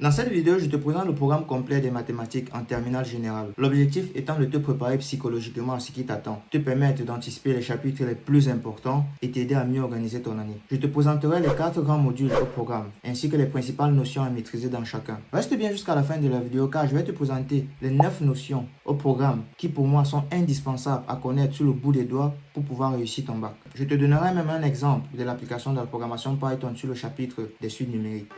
Dans cette vidéo, je te présente le programme complet des mathématiques en terminale générale. L'objectif étant de te préparer psychologiquement à ce qui t'attend, te permettre d'anticiper les chapitres les plus importants et t'aider à mieux organiser ton année. Je te présenterai les 4 grands modules au programme, ainsi que les principales notions à maîtriser dans chacun. Reste bien jusqu'à la fin de la vidéo car je vais te présenter les 9 notions au programme qui pour moi sont indispensables à connaître sur le bout des doigts pour pouvoir réussir ton bac. Je te donnerai même un exemple de l'application de la programmation Python sur le chapitre des suites numériques.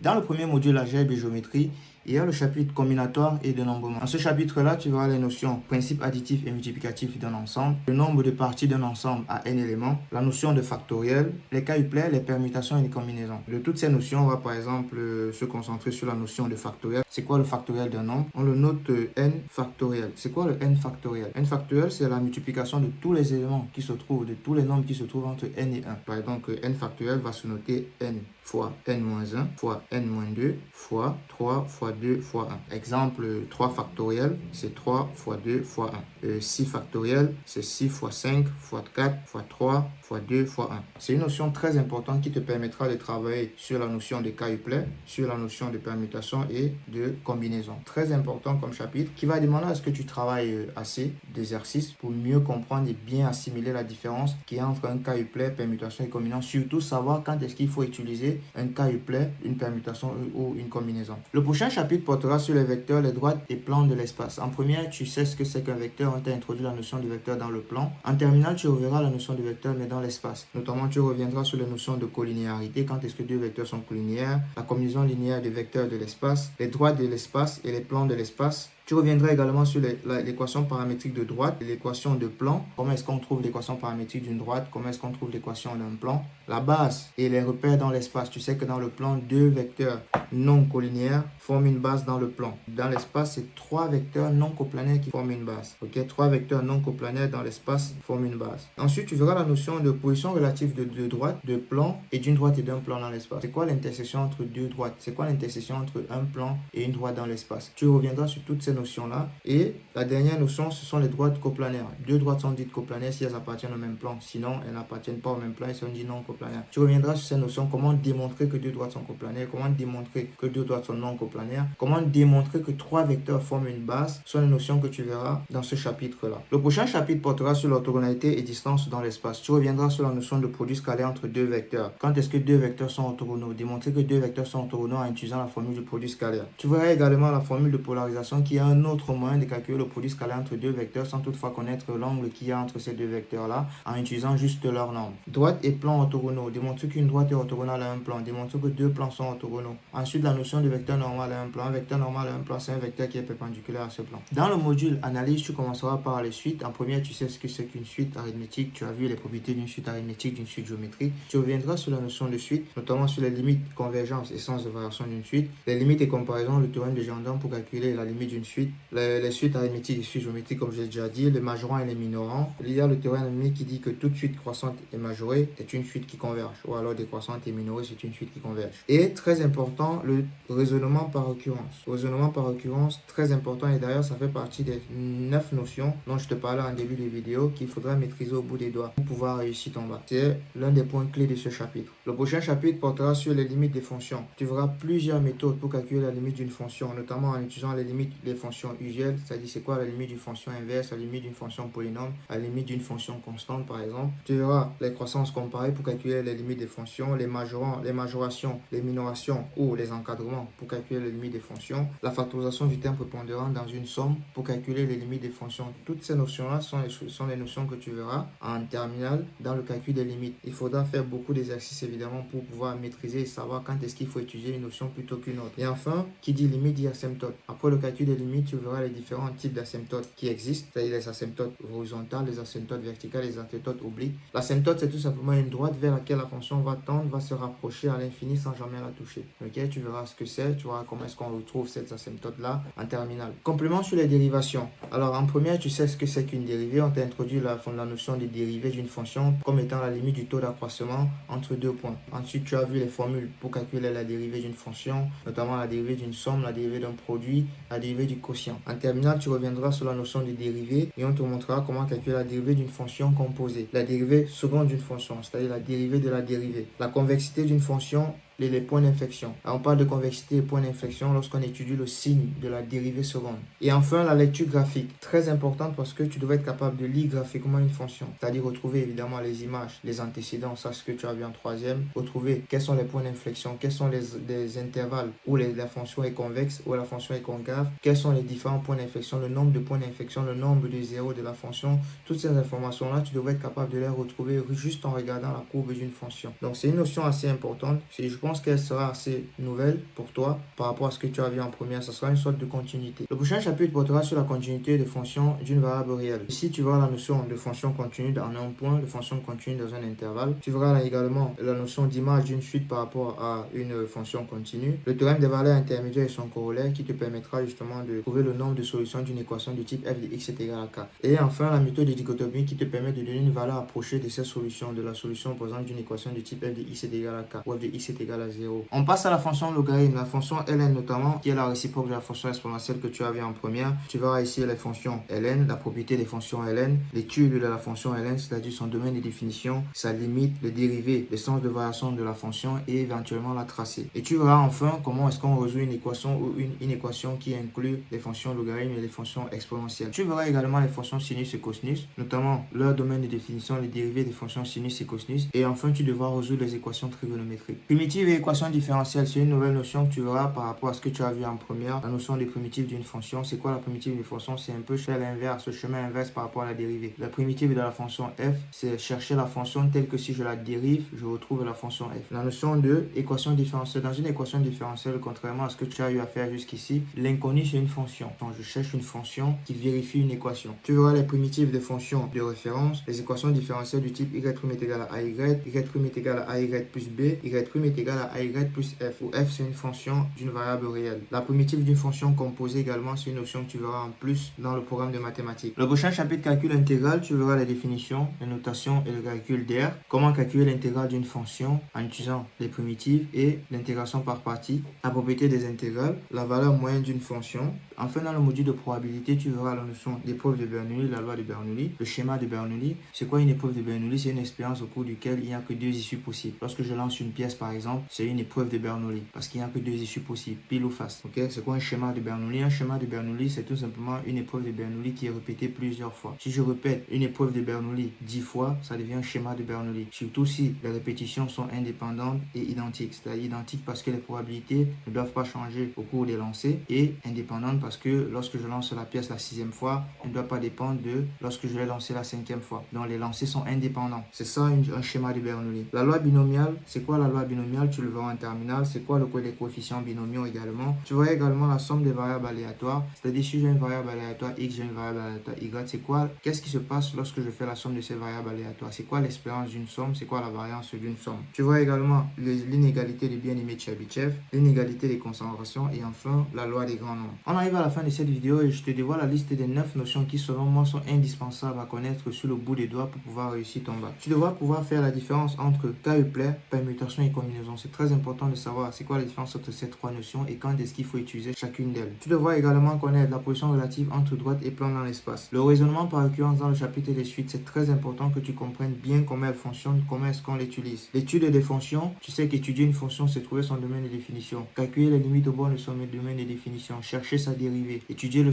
Dans le premier module algèbre et géométrie, il y a le chapitre combinatoire et de nombrement. Dans ce chapitre-là, tu verras les notions principes additifs et multiplicatifs d'un ensemble, le nombre de parties d'un ensemble à n éléments, la notion de factoriel, les quadruplets, les permutations et les combinaisons. De toutes ces notions, on va par exemple se concentrer sur la notion de factoriel. C'est quoi le factoriel d'un nombre? On le note n factoriel. C'est quoi le n factoriel? N factoriel, c'est la multiplication de tous les éléments qui se trouvent, de tous les nombres qui se trouvent entre n et 1. Par exemple, n factoriel va se noter n fois n-1 fois n-2 fois 3 fois 2 fois 1. Exemple 3 factoriel, c'est 3 fois 2 fois 1. 6 factoriel, c'est 6 fois 5 fois 4 fois 3 fois 2 fois 1. C'est une notion très importante qui te permettra de travailler sur la notion de quadruplet, sur la notion de permutation et de combinaison. Très important comme chapitre qui va demander à ce que tu travailles assez d'exercices pour mieux comprendre et bien assimiler la différence qu'il y a entre un quadruplet, permutation et combinaison. Surtout savoir quand est-ce qu'il faut utiliser un quadruplet, une permutation ou une combinaison. Le prochain chapitre portera sur les vecteurs, les droites et plans de l'espace. En première, tu sais ce que c'est qu'un vecteur. On t'a introduit la notion de vecteur dans le plan. En terminale, tu reverras la notion de vecteur mais dans l'espace. Notamment, tu reviendras sur les notions de collinéarité. Quand est-ce que deux vecteurs sont collinéaires? La combinaison linéaire des vecteurs de l'espace, les droites de l'espace et les plans de l'espace. Tu reviendras également sur l'équation paramétrique de droite, l'équation de plan. Comment est-ce qu'on trouve l'équation paramétrique d'une droite? Comment est-ce qu'on trouve l'équation d'un plan? La base et les repères dans l'espace. Tu sais que dans le plan, deux vecteurs non collinéaires forment une base dans le plan. Dans l'espace, c'est trois vecteurs non coplanaires qui forment une base. Ok, trois vecteurs non coplanaires dans l'espace forment une base. Ensuite, tu verras la notion de position relative de deux droites, de plan et d'une droite et d'un plan dans l'espace. C'est quoi l'intersection entre deux droites? C'est quoi l'intersection entre un plan et une droite dans l'espace? Tu reviendras sur toutes ces notions-là. Et la dernière notion, ce sont les droites coplanaires. Deux droites sont dites coplanaires si elles appartiennent au même plan. Sinon, elles n'appartiennent pas au même plan et sont dites non coplanaires. Tu reviendras sur ces notions, comment démontrer que deux droites sont coplanaires, comment démontrer que deux droites sont non coplanaires, comment démontrer que trois vecteurs forment une base, sont les notions que tu verras dans ce chapitre-là. Le prochain chapitre portera sur l'orthogonalité et distance dans l'espace. Tu reviendras sur la notion de produit scalaire entre deux vecteurs. Quand est-ce que deux vecteurs sont orthogonaux? Démontrer que deux vecteurs sont orthogonaux en utilisant la formule du produit scalaire. Tu verras également la formule de polarisation qui est un autre moyen de calculer le produit scalaire entre deux vecteurs sans toutefois connaître l'angle qu'il y a entre ces deux vecteurs-là en utilisant juste leur nombre. Droite et plan orthogonaux. Démontrer qu'une droite est orthogonale à un plan. Démontrer que deux plans sont orthogonaux. Ensuite, la notion de vecteur normal à un plan. Un vecteur normal à un plan, c'est un vecteur qui est perpendiculaire à ce plan. Dans le module analyse, tu commenceras par les suites. En première, tu sais ce que c'est qu'une suite arithmétique. Tu as vu les propriétés d'une suite arithmétique, d'une suite géométrique. Tu reviendras sur la notion de suite, notamment sur les limites, convergence et sens de variation d'une suite. Les limites et comparaisons, le théorème de Jandon pour calculer la limite d'une suite. Les suites arithmétiques et suites géométriques, comme j'ai déjà dit, les majorants et les minorants. Il y a le théorème qui dit que toute suite croissante et majorée est une suite qui converge, ou alors décroissante et minorée, c'est une suite qui converge. Et très important, le raisonnement par occurrence. Le raisonnement par occurrence, très important, et d'ailleurs, ça fait partie des 9 notions dont je te parlais en début de vidéo qu'il faudra maîtriser au bout des doigts pour pouvoir réussir ton bac. C'est l'un des points clés de ce chapitre. Le prochain chapitre portera sur les limites des fonctions. Tu verras plusieurs méthodes pour calculer la limite d'une fonction, notamment en utilisant les limites des fonctions usuelles, c'est-à-dire c'est quoi la limite d'une fonction inverse, la limite d'une fonction polynôme, la limite d'une fonction constante par exemple. Tu verras les croissances comparées pour calculer les limites des fonctions, les majorants, les majorations, les minorations ou les encadrements pour calculer les limites des fonctions, la factorisation du terme prépondérant dans une somme pour calculer les limites des fonctions. Toutes ces notions-là sont les notions que tu verras en terminale dans le calcul des limites. Il faudra faire beaucoup d'exercices évidemment pour pouvoir maîtriser et savoir quand est-ce qu'il faut utiliser une notion plutôt qu'une autre. Et enfin, qui dit limite dit asymptote. Après le calcul des limites, tu verras les différents types d'asymptotes qui existent, c'est-à-dire les asymptotes horizontales, les asymptotes verticales, les asymptotes obliques. L'asymptote, c'est tout simplement une droite vers laquelle la fonction va tendre, va se rapprocher à l'infini sans jamais la toucher. Ok, tu verras ce que c'est, tu verras comment est-ce qu'on retrouve cette asymptote-là en terminale. Complément sur les dérivations. Alors en première, tu sais ce que c'est qu'une dérivée. On t'a introduit la notion de dérivée d'une fonction comme étant la limite du taux d'accroissement entre deux points. Ensuite, tu as vu les formules pour calculer la dérivée d'une fonction, notamment la dérivée d'une somme, la dérivée d'un produit, la dérivée du quotient. En terminale, tu reviendras sur la notion de dérivée et on te montrera comment calculer la dérivée d'une fonction composée, la dérivée seconde d'une fonction, c'est-à-dire la dérivée de la dérivée, la convexité d'une fonction et les points d'inflexion. On parle de convexité et points d'inflexion lorsqu'on étudie le signe de la dérivée seconde. Et enfin, la lecture graphique, très importante parce que tu dois être capable de lire graphiquement une fonction, c'est-à-dire retrouver évidemment les images, les antécédents, ça c'est ce que tu as vu en troisième, retrouver quels sont les points d'inflexion, quels sont les intervalles où la fonction est convexe, où la fonction est concave, quels sont les différents points d'inflexion, le nombre de points d'inflexion, le nombre de zéros de la fonction, toutes ces informations-là, tu devrais être capable de les retrouver juste en regardant la courbe d'une fonction. Donc c'est une notion assez importante, je pense qu'elle sera assez nouvelle pour toi par rapport à ce que tu as vu en première. Ce sera une sorte de continuité. Le prochain chapitre portera sur la continuité des fonctions d'une variable réelle. Ici, tu verras la notion de fonction continue en un point, de fonction continue dans un intervalle. Tu verras là également la notion d'image d'une suite par rapport à une fonction continue. Le théorème des valeurs intermédiaires et son corollaire qui te permettra justement de trouver le nombre de solutions d'une équation du type f de x est égal à k. Et enfin, la méthode de dichotomie qui te permet de donner une valeur approchée de ces solutions, de la solution par exemple d'une équation du type f de x est égal à k ou f de x est égal à 0. On passe à la fonction logarithme, la fonction ln notamment, qui est la réciproque de la fonction exponentielle que tu as vu en première. Tu verras ici les fonctions ln, la propriété des fonctions ln, l'étude de la fonction ln, c'est-à-dire son domaine de définition, sa limite, le dérivé, le sens de variation de la fonction et éventuellement la tracée. Et tu verras enfin comment est-ce qu'on résout une équation ou une équation qui inclut les fonctions logarithmes et les fonctions exponentielles. Tu verras également les fonctions sinus et cosinus, notamment leur domaine de définition, les dérivés des fonctions sinus et cosinus. Et enfin, tu devras résoudre les équations trigonométriques. Primitive et équation différentielle, c'est une nouvelle notion que tu verras par rapport à ce que tu as vu en première. La notion de primitive d'une fonction, c'est quoi la primitive d'une fonction? C'est un peu faire l'inverse, le chemin inverse par rapport à la dérivée. La primitive de la fonction f, c'est chercher la fonction telle que si je la dérive, je retrouve la fonction f. La notion de équation différentielle, dans une équation différentielle, contrairement à ce que tu as eu à faire jusqu'ici, l'inconnu c'est une fonction. Donc je cherche une fonction qui vérifie une équation. Tu verras les primitives des fonctions de référence, les équations différentielles du type y' est égal à y, y' est égal à y plus b, y' est égal à y plus f, où f c'est une fonction d'une variable réelle. La primitive d'une fonction composée également, c'est une notion que tu verras en plus dans le programme de mathématiques. Le prochain chapitre calcul intégral, tu verras les définitions, les notations et le calcul d'air. Comment calculer l'intégrale d'une fonction en utilisant les primitives et l'intégration par partie, la propriété des intégrales, la valeur moyenne d'une fonction. Enfin, dans le module de probabilité, tu verras la notion d'épreuve de Bernoulli, la loi de Bernoulli, le schéma de Bernoulli. C'est quoi une épreuve de Bernoulli? C'est une expérience au cours duquel il n'y a que deux issues possibles. Lorsque je lance une pièce par exemple, c'est une épreuve de Bernoulli parce qu'il n'y a que deux issues possibles, pile ou face. Ok, c'est quoi un schéma de Bernoulli? Un schéma de Bernoulli, c'est tout simplement une épreuve de Bernoulli qui est répétée plusieurs fois. Si je répète une épreuve de Bernoulli 10 fois, ça devient un schéma de Bernoulli. Surtout si les répétitions sont indépendantes et identiques. C'est-à-dire identiques parce que les probabilités ne doivent pas changer au cours des lancers et indépendantes parce que lorsque je lance la pièce la 6e fois, elle ne doit pas dépendre de lorsque je l'ai lancée la 5e fois. Donc les lancers sont indépendants. C'est ça un schéma de Bernoulli. La loi binomiale, c'est quoi la loi binomiale? Tu le verras en terminale. C'est quoi le code des coefficients binomiaux également? Tu verras également la somme des variables aléatoires. C'est-à-dire si j'ai une variable aléatoire x, j'ai une variable aléatoire y, c'est quoi? Qu'est-ce qui se passe lorsque je fais la somme de ces variables aléatoires? C'est quoi l'espérance d'une somme? C'est quoi la variance d'une somme? Tu vois également l'inégalité des bien-aimés de Chebyshev, l'inégalité des concentrations et enfin la loi des grands nombres. On arrive à la fin de cette vidéo et je te dévoile la liste des 9 notions qui selon moi sont indispensables à connaître sur le bout des doigts pour pouvoir réussir ton bac. Tu devras pouvoir faire la différence entre cas Euler, permutation et combinaison. C'est très important de savoir c'est quoi la différence entre ces trois notions et quand est-ce qu'il faut utiliser chacune d'elles. Tu devras également connaître la position relative entre droite et plan dans l'espace. Le raisonnement par occurrence dans le chapitre des suites, c'est très important que tu comprennes bien comment elle fonctionne, comment est-ce qu'on l'utilise. L'étude des fonctions, tu sais qu'étudier une fonction, c'est trouver son domaine de définition. Calculer les limites au bord de son domaine de définition. Chercher sa dérivée. Étudier le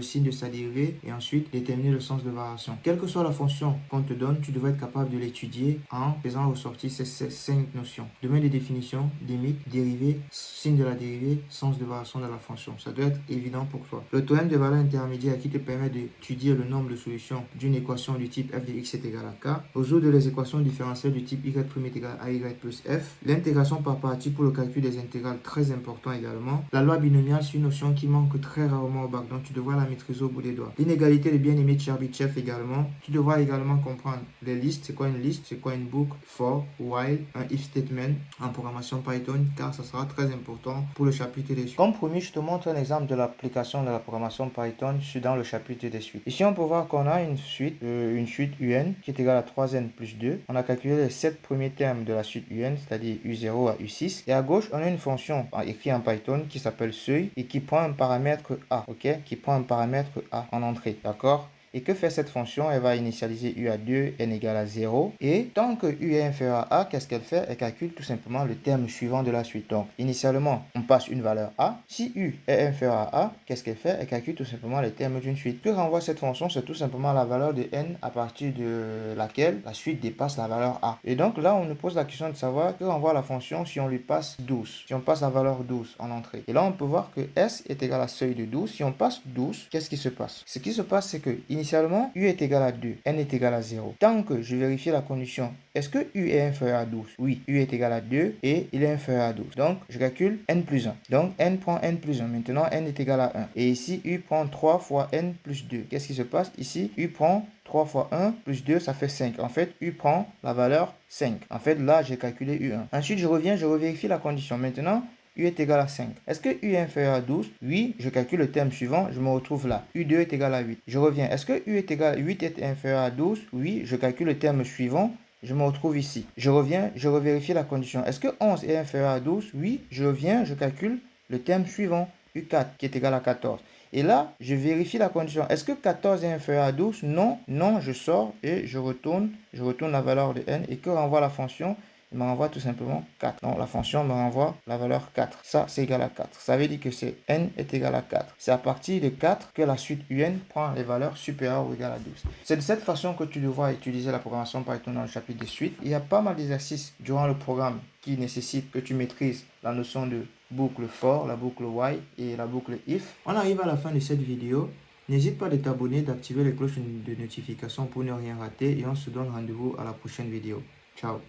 signe de sa dérivée et ensuite déterminer le sens de variation. Quelle que soit la fonction qu'on te donne, tu devrais être capable de l'étudier en faisant ressortir ces 5 notions. Domaine de définition, limite, dérivée, signe de la dérivée, sens de variation de la fonction. Ça doit être évident pour toi. Le théorème des valeurs intermédiaires qui te permet d'étudier le nombre de solutions d'une équation du type f de x est égal à k. Résoudre les équations différentielles du type y' est égal à y plus f. L'intégration par partie pour le calcul des intégrales, très important également. La loi binomiale, c'est une notion qui manque très rarement au bac, donc tu devras la maîtriser au bout des doigts. L'inégalité de bien-aimé de Chebyshev également. Tu devras également comprendre les listes. C'est quoi une liste? C'est quoi une boucle? For, while, un if statement, en programmation Python car ça sera très important pour le chapitre des suites. Comme promis, je te montre un exemple de l'application de la programmation Python dans le chapitre des suites. Ici, on peut voir qu'on a une suite UN qui est égale à 3n plus 2. On a calculé les 7 premiers termes de la suite UN, c'est-à-dire U0 à U6. Et à gauche, on a une fonction écrite en Python qui s'appelle seuil et qui prend un paramètre A, ok? Qui prend un paramètre A en entrée, d'accord? Et que fait cette fonction? Elle va initialiser U à 2, n égale à 0. Et tant que U est inférieur à A, qu'est-ce qu'elle fait? Elle calcule tout simplement le terme suivant de la suite. Donc, initialement, on passe une valeur A. Si U est inférieur à A, qu'est-ce qu'elle fait? Elle calcule tout simplement les termes d'une suite. Que renvoie cette fonction? C'est tout simplement la valeur de n à partir de laquelle la suite dépasse la valeur A. Et donc là, on nous pose la question de savoir que renvoie la fonction si on lui passe 12. Si on passe la valeur 12 en entrée. Et là, on peut voir que S est égal à seuil de 12. Si on passe 12, qu'est-ce qui se passe? Ce qui se passe, c'est que initialement, U est égal à 2, N est égal à 0. Tant que je vérifie la condition, est-ce que U est inférieur à 12? Oui, U est égal à 2 et il est inférieur à 12. Donc, je calcule N plus 1. Donc, N prend N plus 1. Maintenant, N est égal à 1. Et ici, U prend 3 fois N plus 2. Qu'est-ce qui se passe? Ici, U prend 3 fois 1 plus 2, ça fait 5. En fait, U prend la valeur 5. En fait, là, j'ai calculé U1. Ensuite, je reviens, je revérifie la condition. Maintenant, U est égal à 5. Est-ce que U est inférieur à 12? Oui, je calcule le terme suivant, je me retrouve là. U2 est égal à 8. Je reviens. Est-ce que U est égal à 8 est inférieur à 12? Oui, je calcule le terme suivant, je me retrouve ici. Je reviens, je revérifie la condition. Est-ce que 11 est inférieur à 12? Oui, je reviens, je calcule le terme suivant, U4 qui est égal à 14. Et là, je vérifie la condition. Est-ce que 14 est inférieur à 12? Non, non, je sors et je retourne la valeur de n et que renvoie la fonction? Il me renvoie tout simplement 4. Donc, la fonction me renvoie la valeur 4. Ça, c'est égal à 4. Ça veut dire que c'est n est égal à 4. C'est à partir de 4 que la suite UN prend les valeurs supérieures ou égales à 12. C'est de cette façon que tu devras utiliser la programmation Python dans le chapitre de suite. Il y a pas mal d'exercices durant le programme qui nécessitent que tu maîtrises la notion de boucle for, la boucle while et la boucle if. On arrive à la fin de cette vidéo. N'hésite pas de t'abonner, d'activer les cloches de notification pour ne rien rater et on se donne rendez-vous à la prochaine vidéo. Ciao.